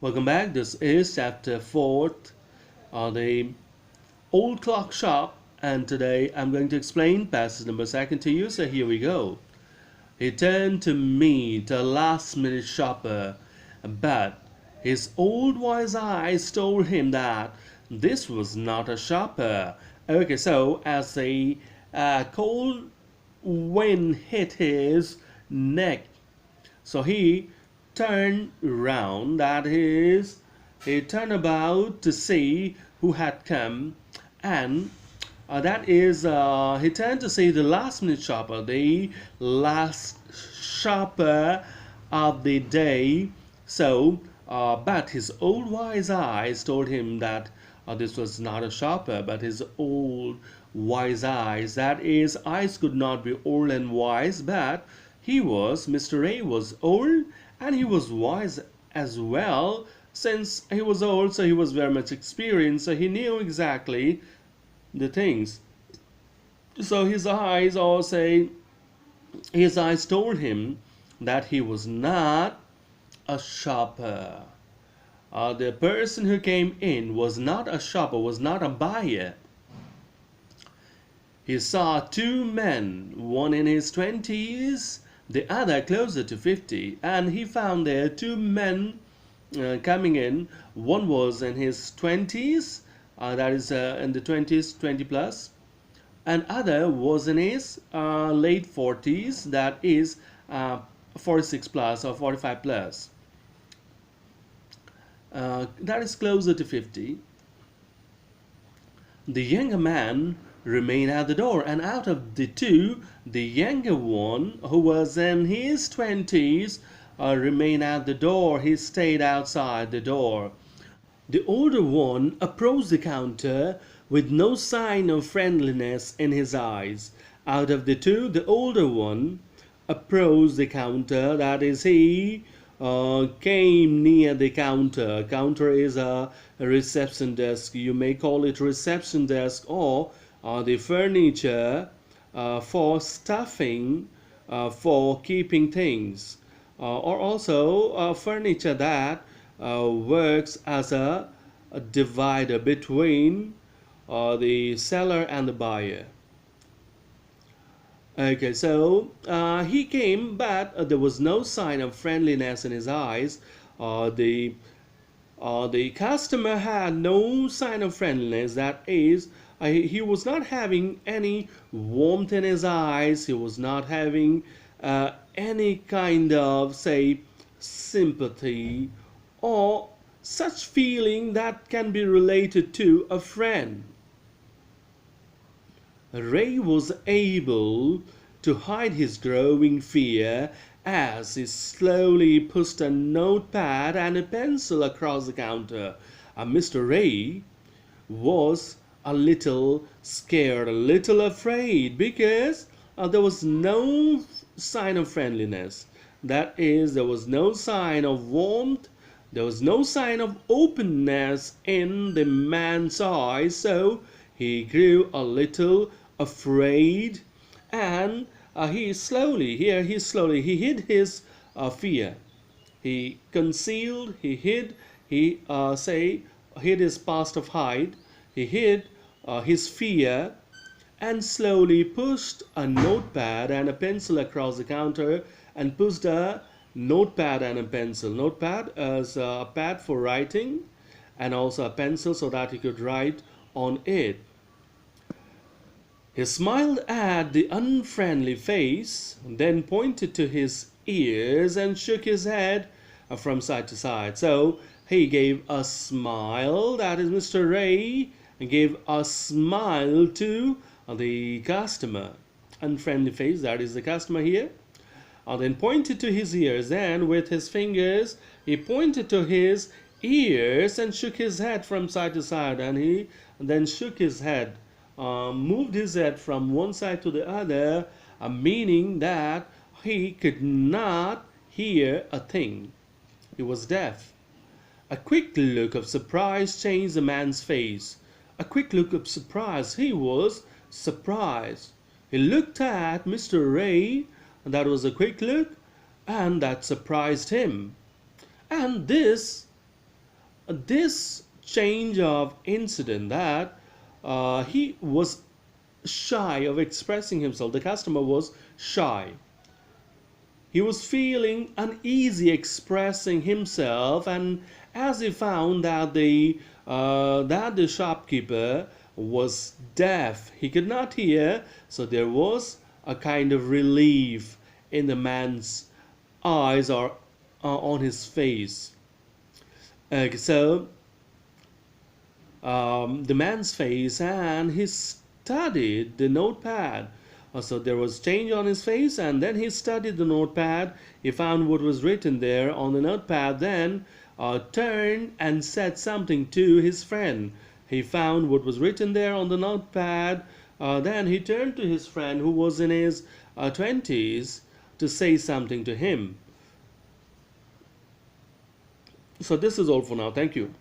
Welcome back. This is chapter 4, the old clock shop, and today I'm going to explain passage number 2 to you. So here we go. He turned to meet a last-minute shopper, but his old wise eyes told him that this was not a shopper. Okay, so as a cold wind hit his neck, so he turned round, that is, he turned about to see who had come, and that is, he turned to see the last minute shopper, the last shopper of the day. So, but his old wise eyes told him that this was not a shopper, but his old wise eyes, that is, eyes could not be old and wise, but Mr. A was old and he was wise as well. Since he was old, so he was very much experienced, so he knew exactly the things. So his eyes told him that he was not a shopper. The person who came in was not a shopper, was not a buyer. He saw two men, one in his 20s, the other closer to 50, and he found there two men coming in. One was in his 20s, that is in the 20s, 20 plus, and other was in his late 40s, that is 46 plus or 45 plus. That is closer to 50. The younger man remained at the door, and out of the two, the younger one, who was in his 20s, remained at the door. He stayed outside the door. The older one approached the counter with no sign of friendliness in his eyes. Out of the two, the older one approached the counter, that is, he came near the counter. Counter is a reception desk. You may call it reception desk, or the furniture for stuffing, for keeping things, or also furniture that works as a divider between the seller and the buyer. Okay, so he came, but there was no sign of friendliness in his eyes. The customer had no sign of friendliness. That is, he was not having any warmth in his eyes. He was not having any kind of, say, sympathy or such feeling that can be related to a friend. Ray was able to hide his growing fear as he slowly pushed a notepad and a pencil across the counter. Mr. Ray was a little scared, a little afraid, because there was no sign of friendliness. That is, there was no sign of warmth, there was no sign of openness in the man's eyes, so he grew a little afraid, and he hid his fear. He concealed, he hid, hid his past of hide. He hid his fear and slowly pushed a notepad and a pencil across the counter, and pushed a notepad and a pencil. Notepad is a pad for writing, and also a pencil so that he could write on it. He smiled at the unfriendly face, then pointed to his ears and shook his head from side to side. So he gave a smile, that is, Mr. Ray gave a smile to the customer. Unfriendly face, that is the customer here. Then pointed to his ears, and with his fingers he pointed to his ears and shook his head from side to side, and he then shook his head, moved his head from one side to the other, meaning that he could not hear a thing. He was deaf. A quick look of surprise changed the man's face. A quick look of surprise. He was surprised. He looked at Mr. Ray. That was a quick look, and that surprised him. And this this change of incident that he was shy of expressing himself. The customer was shy. He was feeling uneasy expressing himself, and as he found that the shopkeeper was deaf, he could not hear, so there was a kind of relief in the man's eyes or on his face. So the man's face, and he studied the notepad. So there was change on his face, and then he studied the notepad. He found what was written there on the notepad, then turned and said something to his friend. He found what was written there on the notepad. Then he turned to his friend who was in his 20s to say something to him. So this is all for now. Thank you.